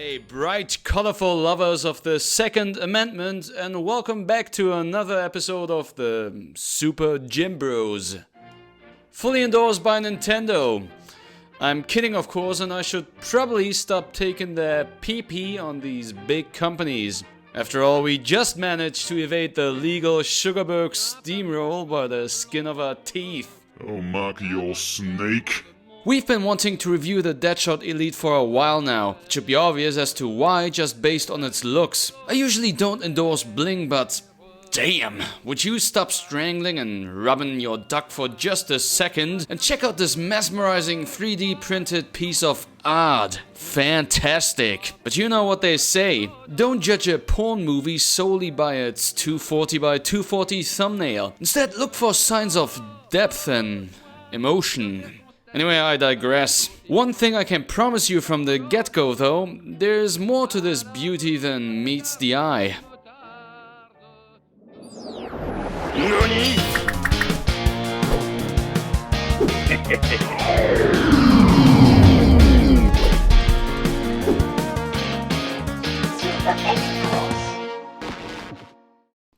Hey, bright, colorful lovers of the Second Amendment, and welcome back to another episode of the Super Gym Bros. Fully endorsed by Nintendo. I'm kidding, of course, and I should probably stop taking their PP on these big companies. After all, we just managed to evade the legal Sugarberg steamroll by the skin of our teeth. Oh, Mark, you old snake. We've been wanting to review the DEADSHOT ELITE for a while now. It should be obvious as to why, just based on its looks. I usually don't endorse bling, but damn, would you stop strangling and rubbing your duck for just a second and check out this mesmerizing 3D printed piece of art. Fantastic. But you know what they say, don't judge a porn movie solely by its 240 by 240 thumbnail. Instead, look for signs of depth and emotion. Anyway, I digress. One thing I can promise you from the get-go though, there's more to this beauty than meets the eye. NANI?!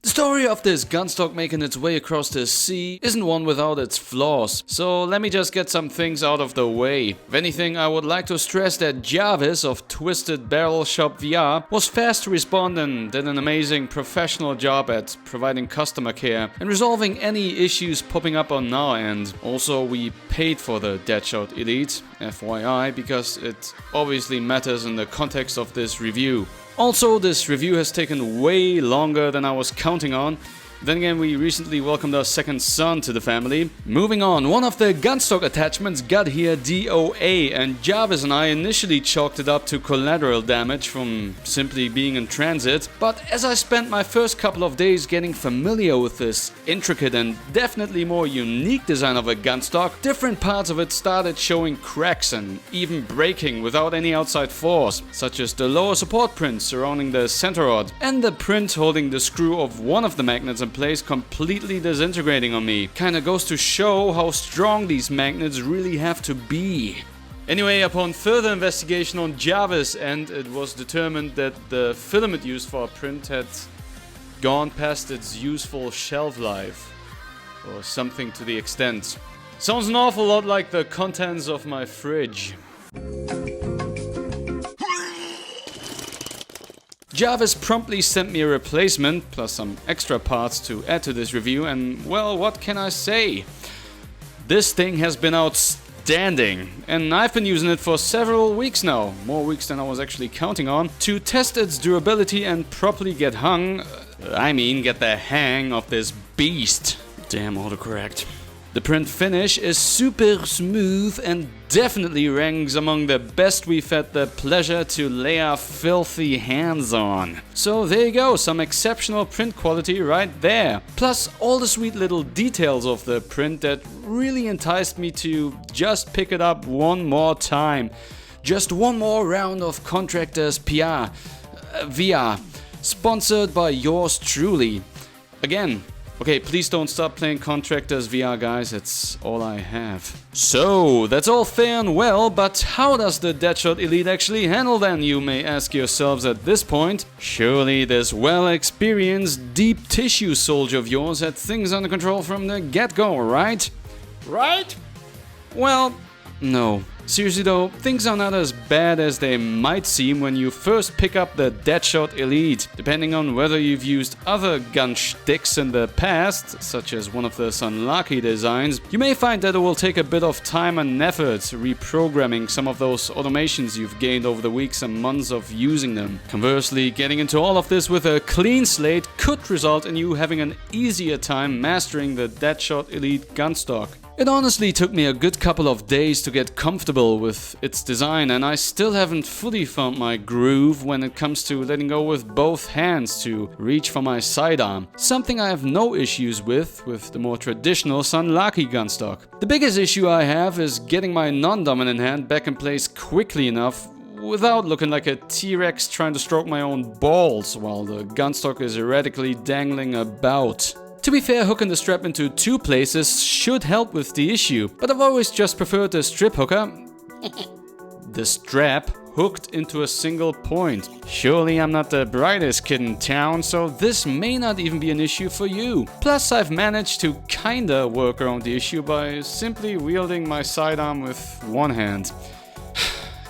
The story of this gunstock making its way across the sea isn't one without its flaws, so let me just get some things out of the way. If anything, I would like to stress that Jarvis of Twisted Barrel Shop VR was fast to respond and did an amazing professional job at providing customer care and resolving any issues popping up on our end. Also, we paid for the DEADSHOT ELITE, FYI, because it obviously matters in the context of this review. Also, this review has taken way longer than I was counting on. Then again, we recently welcomed our second son to the family. Moving on, one of the gunstock attachments got here DOA, and Jarvis and I initially chalked it up to collateral damage from simply being in transit. But as I spent my first couple of days getting familiar with this intricate and definitely more unique design of a gunstock, different parts of it started showing cracks and even breaking without any outside force, such as the lower support print surrounding the center rod, and the print holding the screw of one of the magnets in place completely disintegrating on me. Kinda goes to show how strong these magnets really have to be. Anyway, upon further investigation on Jarvis' end, it was determined that the filament used for our print had gone past its useful shelf life, or something to the extent. Sounds an awful lot like the contents of my fridge. Jarvis promptly sent me a replacement, plus some extra parts to add to this review, and well, what can I say? This thing has been outstanding, and I've been using it for several weeks now, more weeks than I was actually counting on, to test its durability and properly get get the hang of this beast. Damn autocorrect. The print finish is super smooth and definitely ranks among the best we've had the pleasure to lay our filthy hands on. So there you go, some exceptional print quality right there. Plus all the sweet little details of the print that really enticed me to just pick it up one more time. Just one more round of Contractors VR, sponsored by yours truly. Again, okay, please don't stop playing Contractors VR, guys, it's all I have. So, that's all fair and well, but how does the DEADSHOT ELITE actually handle then, you may ask yourselves at this point? Surely this well-experienced, deep tissue soldier of yours had things under control from the get-go, right? Right? Well, no. Seriously though, things are not as bad as they might seem when you first pick up the DEADSHOT ELITE. Depending on whether you've used other gun sticks in the past, such as one of the Sunlucky designs, you may find that it will take a bit of time and effort reprogramming some of those automations you've gained over the weeks and months of using them. Conversely, getting into all of this with a clean slate could result in you having an easier time mastering the DEADSHOT ELITE gunstock. It honestly took me a good couple of days to get comfortable with its design, and I still haven't fully found my groove when it comes to letting go with both hands to reach for my sidearm. Something I have no issues with the more traditional Sunlucky gunstock. The biggest issue I have is getting my non-dominant hand back in place quickly enough without looking like a T-Rex trying to stroke my own balls while the gunstock is erratically dangling about. To be fair, hooking the strap into two places should help with the issue, but I've always just preferred the strap hooked into a single point. Surely I'm not the brightest kid in town, so this may not even be an issue for you. Plus, I've managed to kinda work around the issue by simply wielding my sidearm with one hand.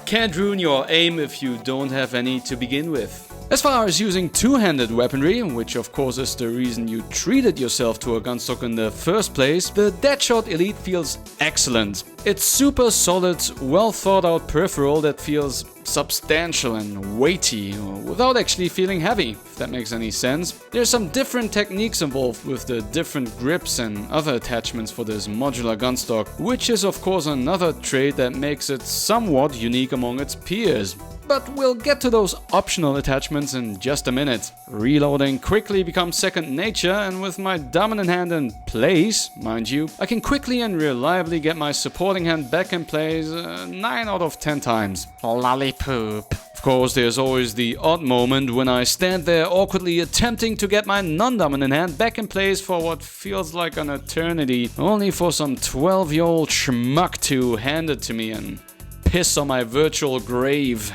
Can't ruin your aim if you don't have any to begin with. As far as using two-handed weaponry, which of course is the reason you treated yourself to a gunstock in the first place, the DEADSHOT ELITE feels excellent. It's super solid, well thought out peripheral that feels substantial and weighty, without actually feeling heavy, if that makes any sense. There's some different techniques involved with the different grips and other attachments for this modular gunstock, which is of course another trait that makes it somewhat unique among its peers. But we'll get to those optional attachments in just a minute. Reloading quickly becomes second nature, and with my dominant hand in place, mind you, I can quickly and reliably get my supporting hand back in place 9 out of 10 times. Lollipoop. Of course, there's always the odd moment when I stand there awkwardly attempting to get my non-dominant hand back in place for what feels like an eternity, only for some 12-year-old schmuck to hand it to me and piss on my virtual grave.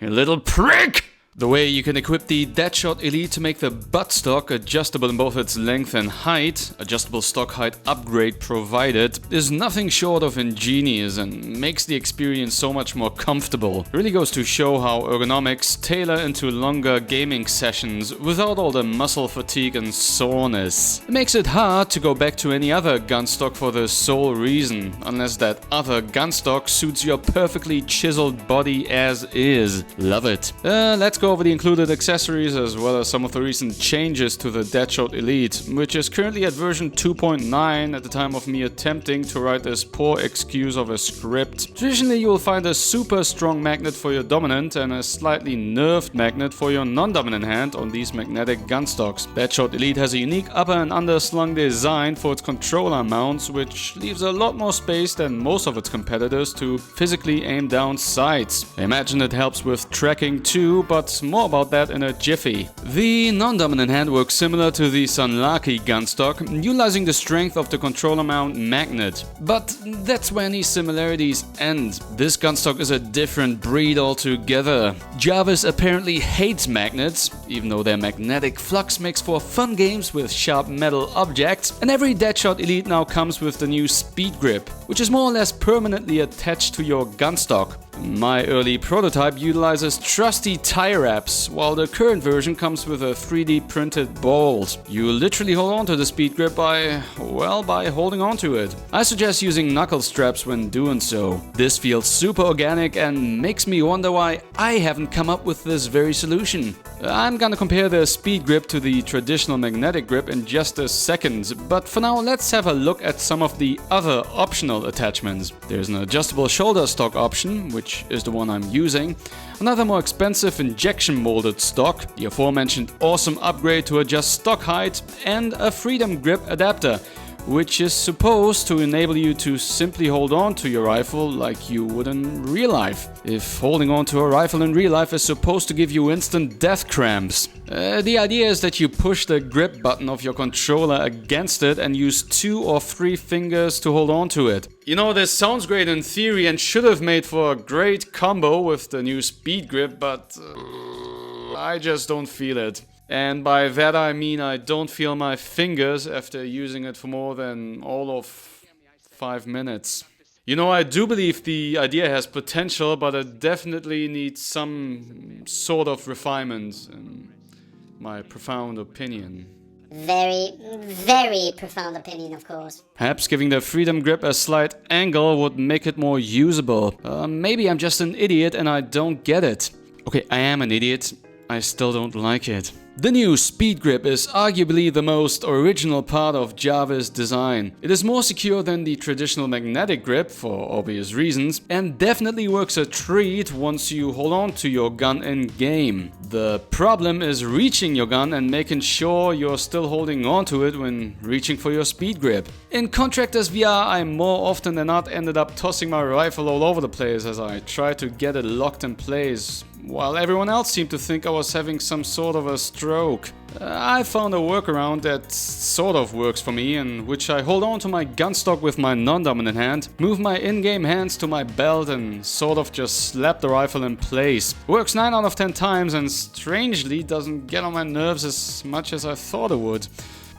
You little prick! The way you can equip the DEADSHOT ELITE to make the buttstock adjustable in both its length and height, adjustable stock height upgrade provided, is nothing short of ingenious and makes the experience so much more comfortable. It really goes to show how Ergonomics tailor into longer gaming sessions without all the muscle fatigue and soreness. It makes it hard to go back to any other gunstock for the sole reason, unless that other gunstock suits your perfectly chiseled body as is. Love it. Let's go over the included accessories as well as some of the recent changes to the DEADSHOT ELITE, which is currently at version 2.9 at the time of me attempting to write this poor excuse of a script. Traditionally, you will find a super strong magnet for your dominant and a slightly nerfed magnet for your non-dominant hand on these magnetic gunstocks. DEADSHOT ELITE has a unique upper and underslung design for its controller mounts, which leaves a lot more space than most of its competitors to physically aim down sights. I imagine it helps with tracking too, but more about that in a jiffy. The non-dominant hand works similar to the Sunlaki gunstock, utilizing the strength of the controller mount magnet. But that's where any similarities end. This gunstock is a different breed altogether. Jarvis apparently hates magnets, even though their magnetic flux makes for fun games with sharp metal objects, and every DEADSHOT ELITE now comes with the new speed grip, which is more or less permanently attached to your gunstock. My early prototype utilizes trusty tie wraps, while the current version comes with a 3D printed bolt. You literally hold on to the speed grip by holding on to it. I suggest using knuckle straps when doing so. This feels super organic and makes me wonder why I haven't come up with this very solution. I'm gonna compare the speed grip to the traditional magnetic grip in just a second, but for now let's have a look at some of the other optional attachments. There's an adjustable shoulder stock option, which is the one I'm using, another more expensive injection molded stock, the aforementioned awesome upgrade to adjust stock height, and a freedom grip adapter, which is supposed to enable you to simply hold on to your rifle like you would in real life. If holding on to a rifle in real life is supposed to give you instant death cramps. The idea is that you push the grip button of your controller against it and use 2 or 3 fingers to hold on to it. You know, this sounds great in theory and should have made for a great combo with the new speed grip, but I just don't feel it. And by that I mean I don't feel my fingers after using it for more than all of 5 minutes. You know, I do believe the idea has potential, but it definitely needs some sort of refinement, in my profound opinion. Very, very profound opinion, of course. Perhaps giving the freedom grip a slight angle would make it more usable. Maybe I'm just an idiot and I don't get it. Okay, I am an idiot. I still don't like it. The new speed grip is arguably the most original part of Jarvis' design. It is more secure than the traditional magnetic grip, for obvious reasons, and definitely works a treat once you hold on to your gun in game. The problem is reaching your gun and making sure you're still holding on to it when reaching for your speed grip. In Contractors VR, I more often than not ended up tossing my rifle all over the place as I tried to get it locked in place, while everyone else seemed to think I was having some sort of a stroke. I found a workaround that sort of works for me, in which I hold on to my gun stock with my non-dominant hand, move my in-game hands to my belt and sort of just slap the rifle in place. Works 9 out of 10 times and strangely doesn't get on my nerves as much as I thought it would.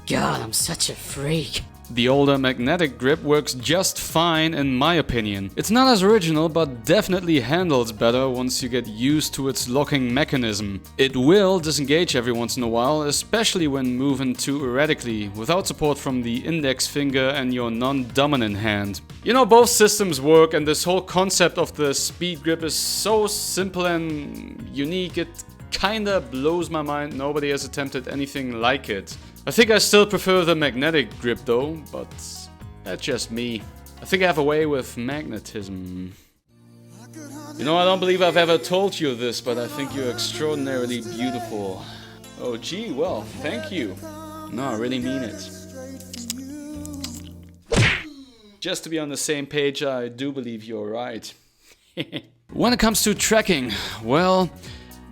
God, I'm such a freak. The older magnetic grip works just fine in my opinion. It's not as original, but definitely handles better once you get used to its locking mechanism. It will disengage every once in a while, especially when moving too erratically, without support from the index finger and your non-dominant hand. You know, both systems work, and this whole concept of the speed grip is so simple and unique, it kinda blows my mind nobody has attempted anything like it. I think I still prefer the magnetic grip though, but that's just me. I think I have a way with magnetism. You know, I don't believe I've ever told you this, but I think you're extraordinarily beautiful. Oh gee, well, thank you. No, I really mean it. Just to be on the same page, I do believe you're right. When it comes to tracking, well,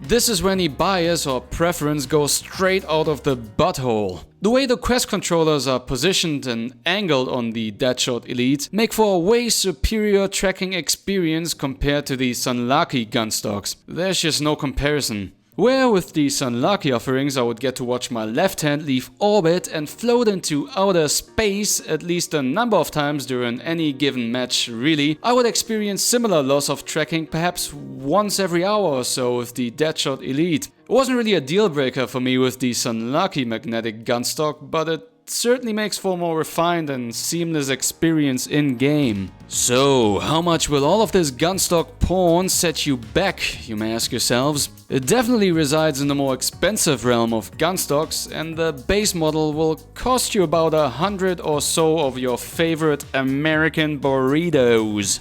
this is when the bias or preference goes straight out of the butthole. The way the Quest controllers are positioned and angled on the DEADSHOT ELITE make for a way superior tracking experience compared to the Sunlucky gun stocks. There's just no comparison. Where with the Sunlucky offerings I would get to watch my left hand leave orbit and float into outer space at least a number of times during any given match really, I would experience similar loss of tracking perhaps once every hour or so with the DEADSHOT ELITE. It wasn't really a deal breaker for me with the Sunlucky magnetic gun stock, but it certainly makes for a more refined and seamless experience in-game. So, how much will all of this gun stock porn set you back, you may ask yourselves? It definitely resides in the more expensive realm of gun stocks, and the base model will cost you about 100 or so of your favorite American burritos.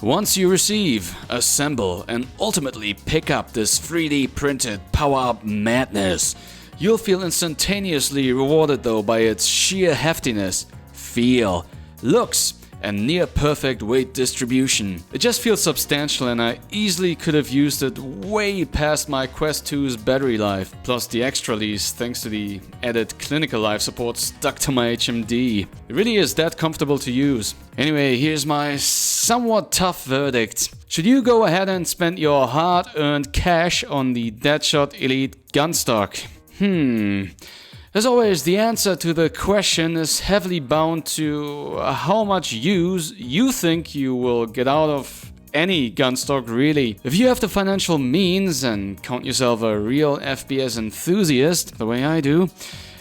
Once you receive, assemble, and ultimately pick up this 3D printed power-up madness, you'll feel instantaneously rewarded though by its sheer heftiness, feel, looks, and near perfect weight distribution. It just feels substantial and I easily could have used it way past my Quest 2's battery life, plus the extra lease thanks to the added clinical life support stuck to my HMD. It really is that comfortable to use. Anyway, here's my somewhat tough verdict. Should you go ahead and spend your hard-earned cash on the DEADSHOT ELITE gun stock? As always, the answer to the question is heavily bound to how much use you think you will get out of any gun stock really. If you have the financial means and count yourself a real FPS enthusiast, the way I do,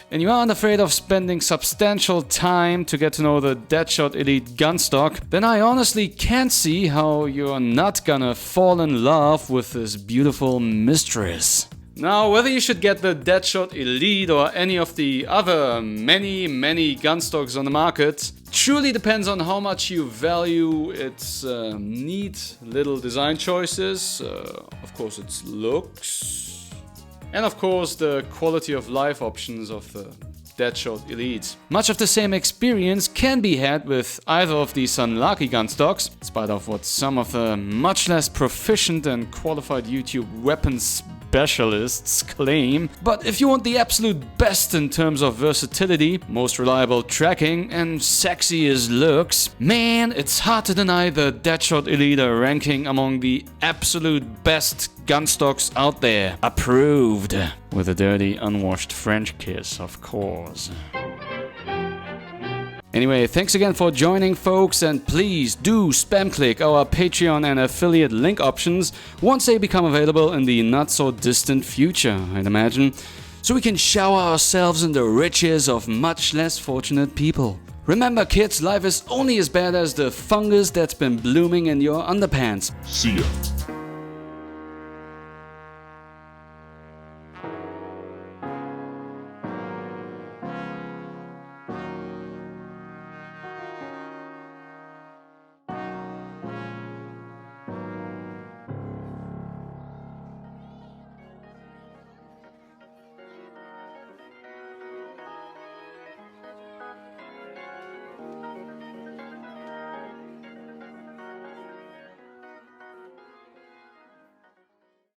and you aren't afraid of spending substantial time to get to know the DEADSHOT ELITE gun stock, then I honestly can't see how you're not gonna fall in love with this beautiful mistress. Now, whether you should get the DEADSHOT ELITE or any of the other many gun stocks on the market truly depends on how much you value its neat little design choices, of course its looks, and of course the quality of life options of the DEADSHOT ELITE. Much of the same experience can be had with either of the Sunlucky gun stocks, in spite of what some of the much less proficient and qualified YouTube weapons specialists claim. But if you want the absolute best in terms of versatility, most reliable tracking, and sexiest looks, man, it's hard to deny the DEADSHOT ELITE ranking among the absolute best gun stocks out there. Approved. With a dirty, unwashed French kiss, of course. Anyway, thanks again for joining, folks, and please do spam click our Patreon and affiliate link options once they become available in the not-so-distant future, I'd imagine, so we can shower ourselves in the riches of much less fortunate people. Remember, kids, life is only as bad as the fungus that's been blooming in your underpants. See ya.